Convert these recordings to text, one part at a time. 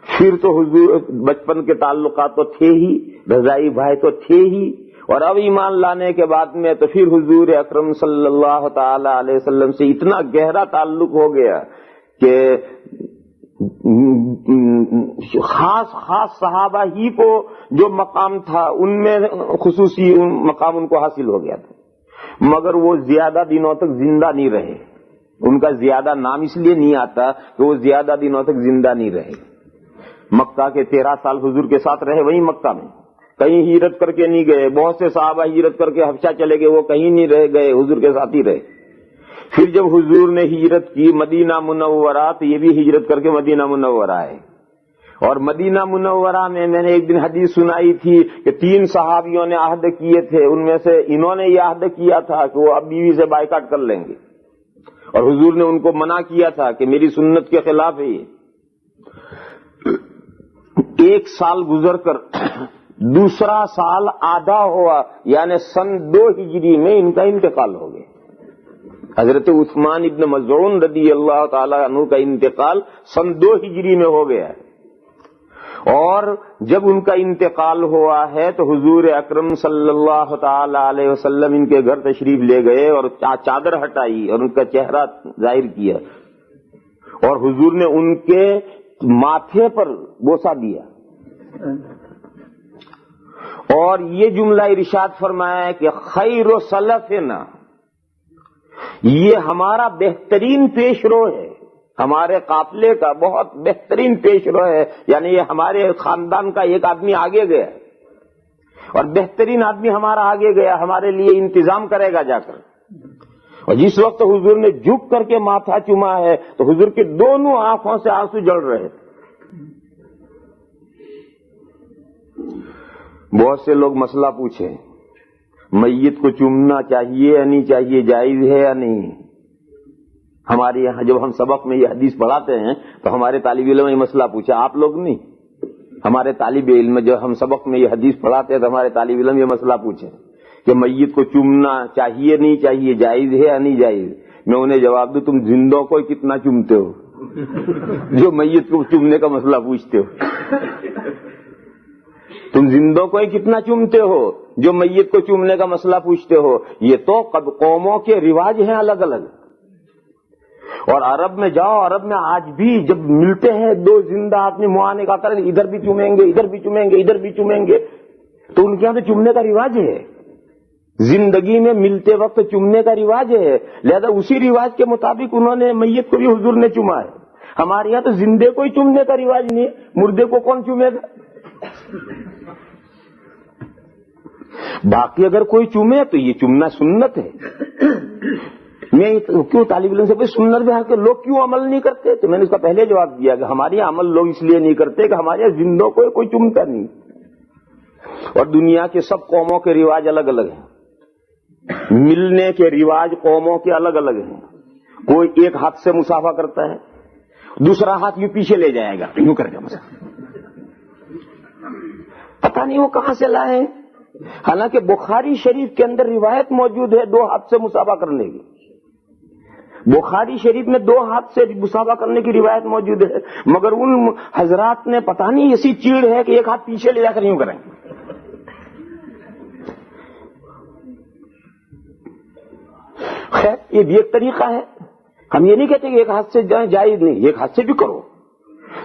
پھر تو حضور بچپن کے تعلقات تو تھے ہی، رضائی بھائی تو تھے ہی، اور اب ایمان لانے کے بعد میں تو پھر حضور اکرم صلی اللہ تعالی علیہ وسلم سے اتنا گہرا تعلق ہو گیا کہ خاص صحابہ ہی کو جو مقام تھا ان میں خصوصی مقام ان کو حاصل ہو گیا تھا، مگر وہ زیادہ دنوں تک زندہ نہیں رہے. ان کا زیادہ نام اس لیے نہیں آتا کہ وہ زیادہ دنوں تک زندہ نہیں رہے. مکہ کے 13 سال حضور کے ساتھ رہے، وہیں مکہ میں، کہیں ہجرت کر کے نہیں گئے. بہت سے صحابہ ہجرت کر کے حبشہ چلے گئے، وہ کہیں نہیں رہ گئے، حضور کے ساتھ ہی رہے. پھر جب حضور نے ہجرت کی مدینہ منورہ، تو یہ بھی ہجرت کر کے مدینہ منورہ آئے. اور مدینہ منورہ میں نے ایک دن حدیث سنائی تھی کہ 3 صحابیوں نے عہد کیے تھے، ان میں سے انہوں نے یہ عہد کیا تھا کہ وہ اب بیوی سے بائیکاٹ کر لیں گے، اور حضور نے ان کو منع کیا تھا کہ میری سنت کے خلاف ہے یہ. 1 سال گزر کر دوسرا سال آدھا ہوا، یعنی سن 2 ہجری میں ان کا انتقال ہو گیا. حضرت عثمان ابن مظعون رضی اللہ تعالی عنہ کا انتقال سن 2 ہجری میں ہو گیا ہے. اور جب ان کا انتقال ہوا ہے تو حضور اکرم صلی اللہ تعالی علیہ وسلم ان کے گھر تشریف لے گئے اور چادر ہٹائی اور ان کا چہرہ ظاہر کیا، اور حضور نے ان کے ماتھے پر بوسہ دیا اور یہ جملہ ارشاد فرمایا کہ خیر و سلفنا، یہ ہمارا بہترین پیش رو ہے، ہمارے قافلے کا بہت بہترین پیش رو ہے، یعنی یہ ہمارے خاندان کا ایک آدمی آگے گیا اور بہترین آدمی ہمارا آگے گیا، ہمارے لیے انتظام کرے گا جا کر. اور جس وقت حضور نے جھک کر کے ماتھا چوما ہے تو حضور کی دونوں آنکھوں سے آنسو جڑ رہے تھے. بہت سے لوگ مسئلہ پوچھے، میت کو چومنا چاہیے یا نہیں چاہیے، جائز ہے یا نہیں. ہمارے یہاں جب ہم سبق میں یہ حدیث پڑھاتے ہیں تو ہمارے طالب علم یہ مسئلہ پوچھا، آپ لوگ نہیں، ہمارے طالب علم جب ہم سبق میں یہ حدیث پڑھاتے ہیں تو ہمارے طالب علم یہ مسئلہ پوچھے کہ میت کو چومنا چاہیے نہیں چاہیے، جائز ہے یا نہیں جائز. میں انہیں جواب دوں، تم زندوں کو کتنا چومتے ہو جو میت کو چومنے کا مسئلہ پوچھتے ہو. تم زندوں کو کتنا چومتے ہو جو میت کو چومنے کا مسئلہ پوچھتے ہو. یہ تو قوموں کے رواج ہیں الگ الگ. اور عرب میں جاؤ، عرب میں آج بھی جب ملتے ہیں 2 زندہ آدمی معانے کا کریں، ادھر بھی چومیں گے، ادھر بھی چومیں گے، ادھر بھی چومیں گے، تو ان کے یہاں تو چومنے کا رواج ہے. زندگی میں ملتے وقت چومنے کا رواج ہے، لہذا اسی رواج کے مطابق انہوں نے میت کو بھی حضور نے چوما ہے. ہمارے یہاں تو زندے کو ہی چومنے کا رواج نہیں ہے، مردے کو کون چومے گا. باقی اگر کوئی چومے تو یہ چومنا سنت ہے. میں کیوں طالب علم سے سنت میں کہ لوگ کیوں عمل نہیں کرتے، تو میں نے اس کا پہلے جواب دیا کہ ہمارے یہاں عمل لوگ اس لیے نہیں کرتے کہ ہمارے یہاں زندوں کو کوئی چومتا نہیں. اور دنیا کے سب قوموں کے رواج الگ الگ ہیں، ملنے کے رواج قوموں کے الگ الگ ہیں. کوئی ایک ہاتھ سے مصافحہ کرتا ہے، دوسرا ہاتھ یوں پیچھے لے جائے گا، یوں کرے گا مصافحہ. پتہ نہیں وہ کہاں سے لائے. حالانکہ بخاری شریف کے اندر روایت موجود ہے 2 ہاتھ سے مصافحہ کرنے کی. بخاری شریف میں 2 ہاتھ سے مصافحہ کرنے کی روایت موجود ہے، مگر ان حضرات نے پتہ نہیں ایسی چیڑ ہے کہ ایک ہاتھ پیچھے لے جا کر یوں کریں. خیر یہ بھی ایک طریقہ ہے. ہم یہ نہیں کہتے کہ ایک ہاتھ سے جائز نہیں، ایک ہاتھ سے بھی کرو،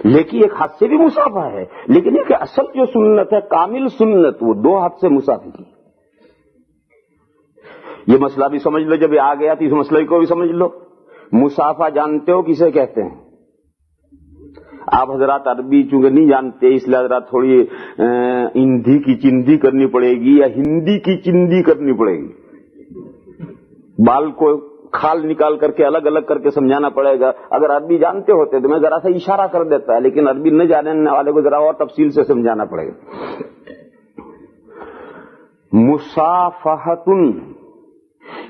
لیکن ایک ہاتھ سے بھی مصافحہ ہے. لیکن یہ کہ اصل جو سنت ہے، کامل سنت، وہ 2 ہاتھ سے مصافحہ کی. یہ مسئلہ بھی سمجھ لو، جب یہ آ گیا تو اس مسئلے کو بھی سمجھ لو. مصافحہ جانتے ہو کسے کہتے ہیں؟ آپ حضرات عربی چونکہ نہیں جانتے، اس لیے حضرات تھوڑی ہندی کی چندی کرنی پڑے گی یا ہندی کی چندی کرنی پڑے گی. بال کو کھال نکال کر کے الگ الگ کر کے سمجھانا پڑے گا. اگر عربی جانتے ہوتے تو میں ذرا سا اشارہ کر دیتا ہے، لیکن عربی نہ جاننے والے کو ذرا اور تفصیل سے سمجھانا پڑے گا. مصافحۃن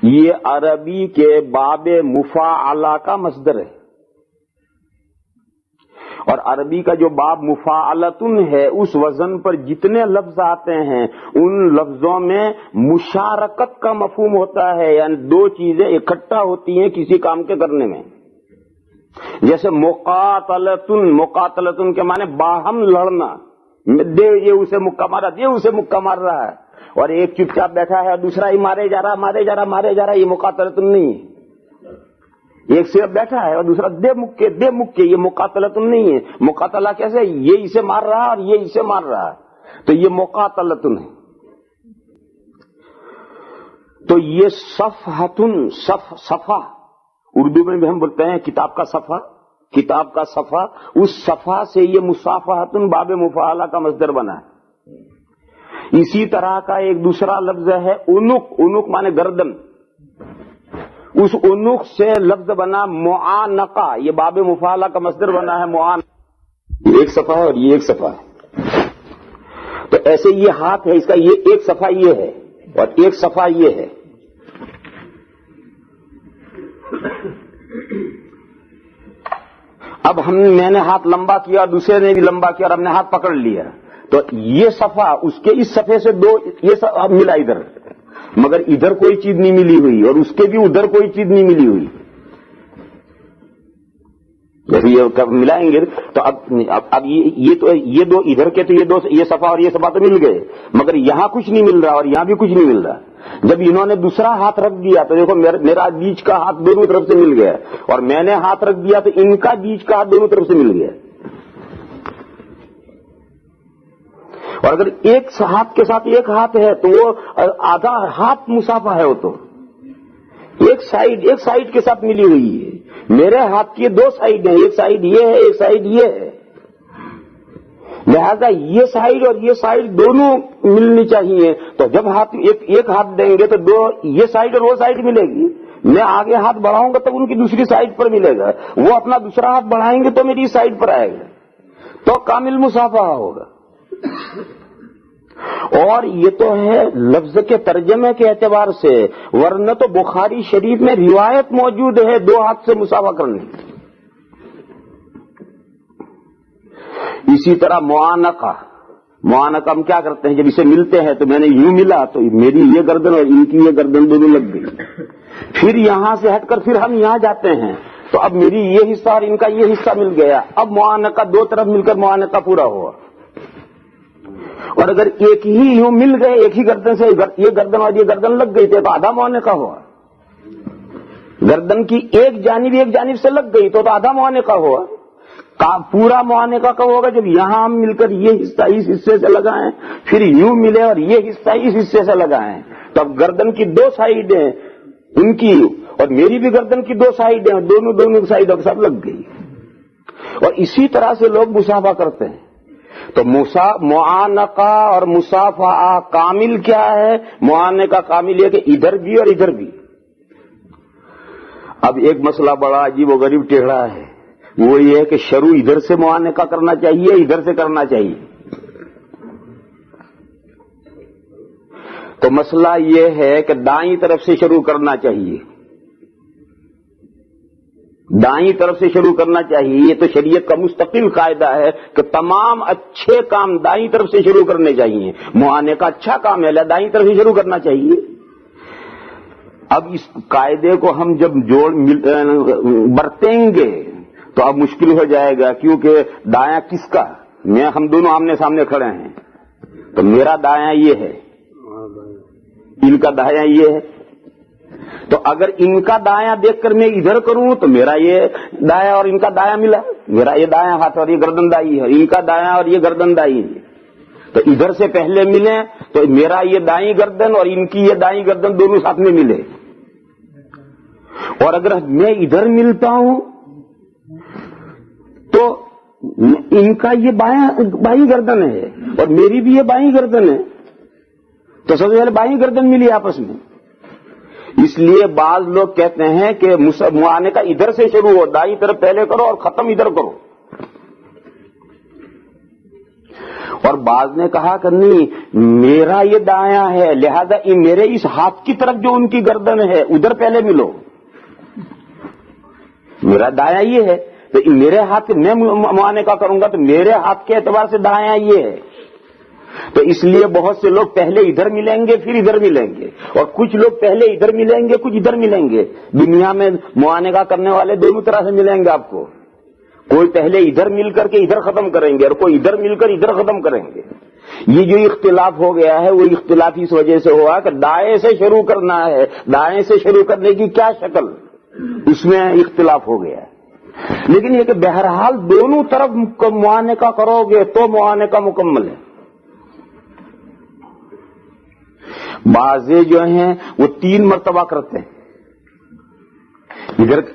یہ عربی کے باب مفاعلہ کا مصدر ہے، اور عربی کا جو باب مفاعلتن ہے اس وزن پر جتنے لفظ آتے ہیں ان لفظوں میں مشارکت کا مفہوم ہوتا ہے، یعنی 2 چیزیں اکٹھا ہوتی ہیں کسی کام کے کرنے میں. جیسے مقاتلتن، مقاتلتن کے معنی باہم لڑنا، دے یہ اسے مکہ مارا، یہ اسے مکہ مار رہا ہے، اور ایک چپ چاپ بیٹھا ہے اور دوسرا ہی مارے جا رہا مارے جا رہا مارے جا رہا، یہ مقاتلتن نہیں ہے۔ ایک صرف بیٹھا ہے اور دوسرا دے مکے، یہ مقاتلتن نہیں ہے۔ مقاتلہ کیسے؟ یہ اسے مار رہا اور یہ اسے مار رہا ہے، تو یہ مقاتلتن ہے۔ تو یہ صفحتن، صفحہ اردو میں بھی ہم بولتے ہیں کتاب کا صفحہ، کتاب کا صفحہ، اس صفحہ سے یہ مصافحتن باب مفاعلہ کا مصدر بنا ہے۔ اسی طرح کا ایک دوسرا لفظ ہے عنق، عنق مانے گردن، اس عنق سے لفظ بنا معانقہ، یہ باب مفاعلہ کا مصدر بنا ہے معانقہ۔ ایک صفحہ اور یہ ایک صفحہ ہے، تو ایسے یہ ہاتھ ہے، اس کا یہ ایک صفحہ یہ ہے اور ایک صفحہ یہ ہے۔ اب میں نے ہاتھ لمبا کیا اور دوسرے نے بھی لمبا کیا اور ہم نے ہاتھ پکڑ لیا، تو یہ صفحہ اس کے اس صفحے سے دو یہ اب ملا ادھر، مگر ادھر کوئی چیز نہیں ملی ہوئی اور اس کے بھی ادھر کوئی چیز نہیں ملی ہوئی۔ جیسے یہ ملائیں گے تو اب یہ دو ادھر کے، تو یہ صفحہ اور یہ صفحہ تو مل گئے، مگر یہاں کچھ نہیں مل رہا اور یہاں بھی کچھ نہیں مل رہا۔ جب انہوں نے دوسرا ہاتھ رکھ دیا تو دیکھو میرا بیچ کا ہاتھ دونوں طرف سے مل گیا، اور میں نے ہاتھ رکھ دیا تو ان کا بیچ کا ہاتھ دونوں طرف سے مل گیا۔ اور اگر ایک ہاتھ کے ساتھ ایک ہاتھ ہے تو وہ آدھا ہاتھ مسافہ ہے، وہ تو ایک سائیڈ کے ساتھ ملی ہوئی ہے۔ میرے ہاتھ کی دو سائیڈ ہیں، ایک سائیڈ یہ ہے ایک سائیڈ یہ ہے، لہذا یہ سائیڈ اور یہ سائیڈ دونوں ملنی چاہیے۔ تو جب ہاتھ ایک ہاتھ دیں گے تو دو یہ سائیڈ اور وہ سائیڈ ملے گی، میں آگے ہاتھ بڑھاؤں گا تب ان کی دوسری سائیڈ پر ملے گا، وہ اپنا دوسرا ہاتھ بڑھائیں گے تو میری سائیڈ پر آئے گا، تو کامل مصافحہ ہوگا۔ اور یہ تو ہے لفظ کے ترجمے کے اعتبار سے، ورنہ تو بخاری شریف میں روایت موجود ہے دو ہاتھ سے مصافحہ کرنے کی۔ اسی طرح معانقہ ہم کیا کرتے ہیں، جب اسے ملتے ہیں تو میں نے یوں ملا تو میری یہ گردن اور ان کی یہ گردن دونوں لگ گئی، پھر یہاں سے ہٹ کر پھر ہم یہاں جاتے ہیں تو اب میری یہ حصہ اور ان کا یہ حصہ مل گیا، اب معانقہ دو طرف مل کر معانقہ پورا ہوا۔ اور اگر ایک ہی یوں مل گئے، ایک ہی گردن سے یہ گردن اور یہ گردن لگ گئی تو آدھا معانقہ ہوا۔ گردن کی ایک جانب سے لگ گئی تو آدھا معانقہ ہوا۔ پورا معانقہ کب ہوگا؟ جب یہاں ہم مل کر یہ حصہ اس حصے سے لگائیں، پھر یوں ملے اور یہ حصہ اس حصے سے لگائیں، تو اب گردن کی دو سائیڈیں ان کی اور میری بھی گردن کی دو سائیڈیں دونوں سائیڈوں کے ساتھ لگ گئی۔ اور اسی طرح سے لوگ مصافحہ کرتے ہیں۔ تو معانقہ اور مصافحہ کامل کیا ہے؟ معانقہ کامل یہ کہ ادھر بھی اور ادھر بھی۔ اب ایک مسئلہ بڑا عجیب و غریب ٹیڑھا ہے، وہ یہ ہے کہ شروع ادھر سے معانقہ کرنا چاہیے ادھر سے کرنا چاہیے۔ تو مسئلہ یہ ہے کہ دائیں طرف سے شروع کرنا چاہیے، دائیں طرف سے شروع کرنا چاہیے۔ یہ تو شریعت کا مستقل قاعدہ ہے کہ تمام اچھے کام دائیں طرف سے شروع کرنے چاہیے۔ معانقہ اچھا کام ہے، دائیں طرف سے شروع کرنا چاہیے۔ اب اس قاعدے کو ہم جب برتیں گے تو اب مشکل ہو جائے گا، کیونکہ دایاں کس کا؟ ہم دونوں آمنے سامنے کھڑے ہیں، تو میرا دایاں یہ ہے، ان کا دایاں یہ ہے، تو اگر ان کا دایاں دیکھ کر میں ادھر کروں تو میرا یہ دایاں اور ان کا دایاں ملا، میرا یہ دایاں ہاتھ اور یہ گردن دائی ہے، ان کا دایاں اور یہ گردن دائی ہے، تو ادھر سے پہلے ملے تو میرا یہ دائیں گردن اور ان کی یہ دائیں گردن دونوں ساتھ میں ملے۔ اور اگر میں ادھر ملتا ہوں تو ان کا یہ بائیں گردن ہے اور میری بھی یہ بائیں گردن ہے، تو سب سے پہلے بائیں گردن ملی آپس میں۔ اس لیے بعض لوگ کہتے ہیں کہ معانقہ ادھر سے شروع ہو، دائیں طرف پہلے کرو اور ختم ادھر کرو، اور بعض نے کہا کہ نہیں میرا یہ دایاں ہے لہذا میرے اس ہاتھ کی طرف جو ان کی گردن ہے ادھر پہلے ملو، میرا دایاں یہ ہے تو میرے ہاتھ سے میں معانقہ کروں گا تو میرے ہاتھ کے اعتبار سے دایاں یہ ہے، تو اس لیے بہت سے لوگ پہلے ادھر ملیں گے پھر ادھر ملیں گے، اور کچھ لوگ پہلے ادھر ملیں گے کچھ ادھر ملیں گے۔ دنیا میں معانقہ کرنے والے دونوں طرح سے ملیں گے آپ کو، کوئی پہلے ادھر مل کر کے ادھر ختم کریں گے اور کوئی ادھر مل کر ادھر ختم کریں گے۔ یہ جو اختلاف ہو گیا ہے وہ اختلاف اس وجہ سے ہوا کہ دائیں سے شروع کرنا ہے، دائیں سے شروع کرنے کی کیا شکل، اس میں اختلاف ہو گیا ہے۔ لیکن یہ کہ بہرحال دونوں طرف معانقہ کرو گے تو معانقہ مکمل ہے۔ بعضے جو ہیں وہ 3 مرتبہ کرتے ہیں،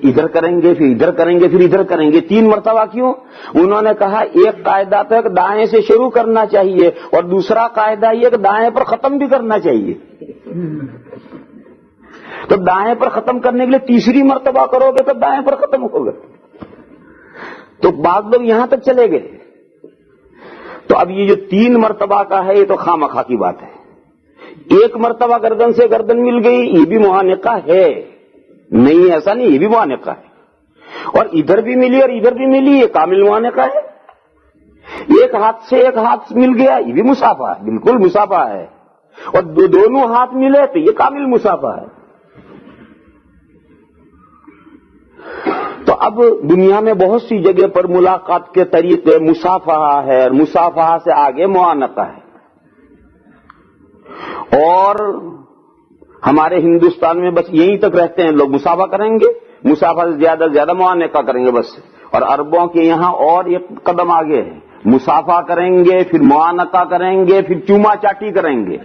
ادھر کریں گے پھر ادھر کریں گے پھر ادھر کریں گے۔ 3 مرتبہ کیوں؟ انہوں نے کہا ایک قاعدہ تو کہ دائیں سے شروع کرنا چاہیے، اور دوسرا قاعدہ یہ کہ دائیں پر ختم بھی کرنا چاہیے۔ تو دائیں پر ختم کرنے کے لیے تیسری مرتبہ کرو گے تو دائیں پر ختم ہوگا۔ تو بعض لوگ یہاں تک چلے گئے۔ تو اب یہ جو 3 مرتبہ کا ہے یہ تو خواہ کی بات ہے۔ 1 مرتبہ گردن سے گردن مل گئی یہ بھی معانقہ ہے، نہیں ایسا نہیں، یہ بھی معانقہ ہے۔ اور ادھر بھی ملی اور ادھر بھی ملی یہ کامل معانقہ ہے۔ ایک ہاتھ سے ایک ہاتھ مل گیا یہ بھی مصافحہ ہے، بالکل مصافحہ ہے۔ اور دونوں ہاتھ ملے تو یہ کامل مصافحہ ہے۔ تو اب دنیا میں بہت سی جگہ پر ملاقات کے طریقے مصافحہ ہے، اور مصافحہ سے آگے معانقہ ہے۔ اور ہمارے ہندوستان میں بس یہیں تک رہتے ہیں لوگ، مصافحہ کریں گے، مصافحہ سے زیادہ معانقہ کریں گے بس۔ اور عربوں کے یہاں اور ایک قدم آگے ہے، مصافحہ کریں گے پھر معانقہ کریں گے پھر چوما چاٹی کریں گے،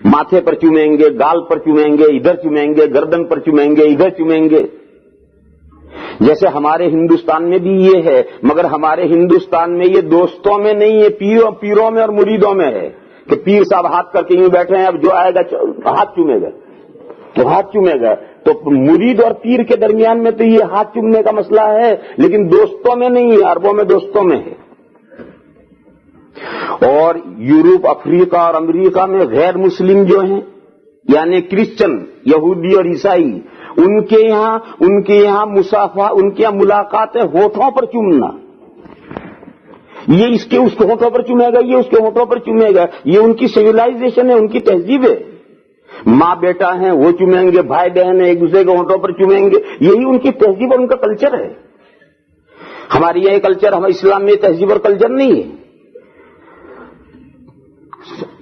ماتھے پر چومیں گے، گال پر چومیں گے، ادھر چومیں گے، گردن پر چومیں گے، ادھر چومیں گے۔ جیسے ہمارے ہندوستان میں بھی یہ ہے، مگر ہمارے ہندوستان میں یہ دوستوں میں نہیں ہے، پیروں میں اور مریدوں میں ہے کہ پیر صاحب ہاتھ کر کے یوں بیٹھے ہیں، اب جو آئے گا ہاتھ چومے گا تو ہاتھ چومے گا۔ تو مرید اور پیر کے درمیان میں تو یہ ہاتھ چومنے کا مسئلہ ہے، لیکن دوستوں میں نہیں ہے، عربوں میں دوستوں میں ہے۔ اور یورپ، افریقہ اور امریکہ میں غیر مسلم جو ہیں یعنی کرسچن، یہودی اور عیسائی، ان کے یہاں مصافحہ، ان کے یہاں ملاقات ہے ہونٹوں پر چومنا۔ یہ اس کے ہونٹوں پر چومے گا، یہ اس کے ہونٹوں پر چومے گا، یہ ان کی سویلائزیشن ہے، ان کی تہذیب ہے۔ ماں بیٹا ہیں وہ چومیں گے، بھائی بہن ہیں ایک دوسرے کے ہونٹوں پر چومیں گے، یہی ان کی تہذیب اور ان کا کلچر ہے۔ ہماری یہ کلچر، ہمارے اسلام میں تہذیب اور کلچر نہیں ہے،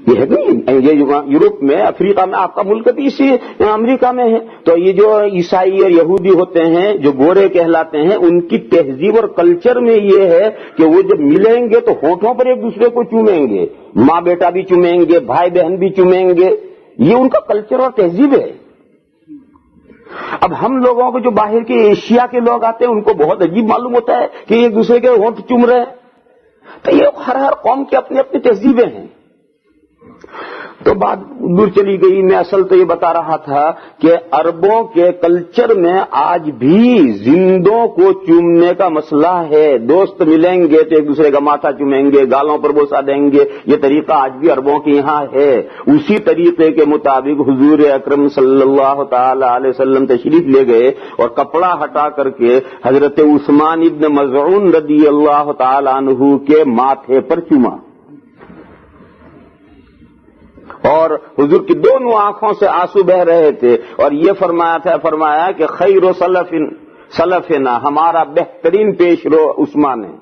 یہ ہے نہیں۔ یہ یورپ میں، افریقہ میں، آپ کا ملک بھی اسی امریکہ میں ہے۔ تو یہ جو عیسائی اور یہودی ہوتے ہیں جو گورے کہلاتے ہیں، ان کی تہذیب اور کلچر میں یہ ہے کہ وہ جب ملیں گے تو ہونٹوں پر ایک دوسرے کو چومیں گے، ماں بیٹا بھی چومیں گے، بھائی بہن بھی چومیں گے، یہ ان کا کلچر اور تہذیب ہے۔ اب ہم لوگوں کو جو باہر کے ایشیا کے لوگ آتے ہیں ان کو بہت عجیب معلوم ہوتا ہے کہ ایک دوسرے کے ہونٹ چوم رہے ہیں۔ تو یہ ہر قوم کی اپنی اپنی تہذیبیں ہیں۔ تو بات دور چلی گئی، میں اصل تو یہ بتا رہا تھا کہ عربوں کے کلچر میں آج بھی زندوں کو چومنے کا مسئلہ ہے۔ دوست ملیں گے تو ایک دوسرے کا ماتھا چومیں گے، گالوں پر بوسہ دیں گے، یہ طریقہ آج بھی عربوں کے یہاں ہے۔ اسی طریقے کے مطابق حضور اکرم صلی اللہ تعالی علیہ وسلم تشریف لے گئے اور کپڑا ہٹا کر کے حضرت عثمان ابن مظعون رضی اللہ تعالی عنہ کے ماتھے پر چوما، اور حضور کی دونوں آنکھوں سے آنسو بہ رہے تھے، اور یہ فرمایا کہ خیر سلفنا، ہمارا بہترین پیش رو عثمان ہے۔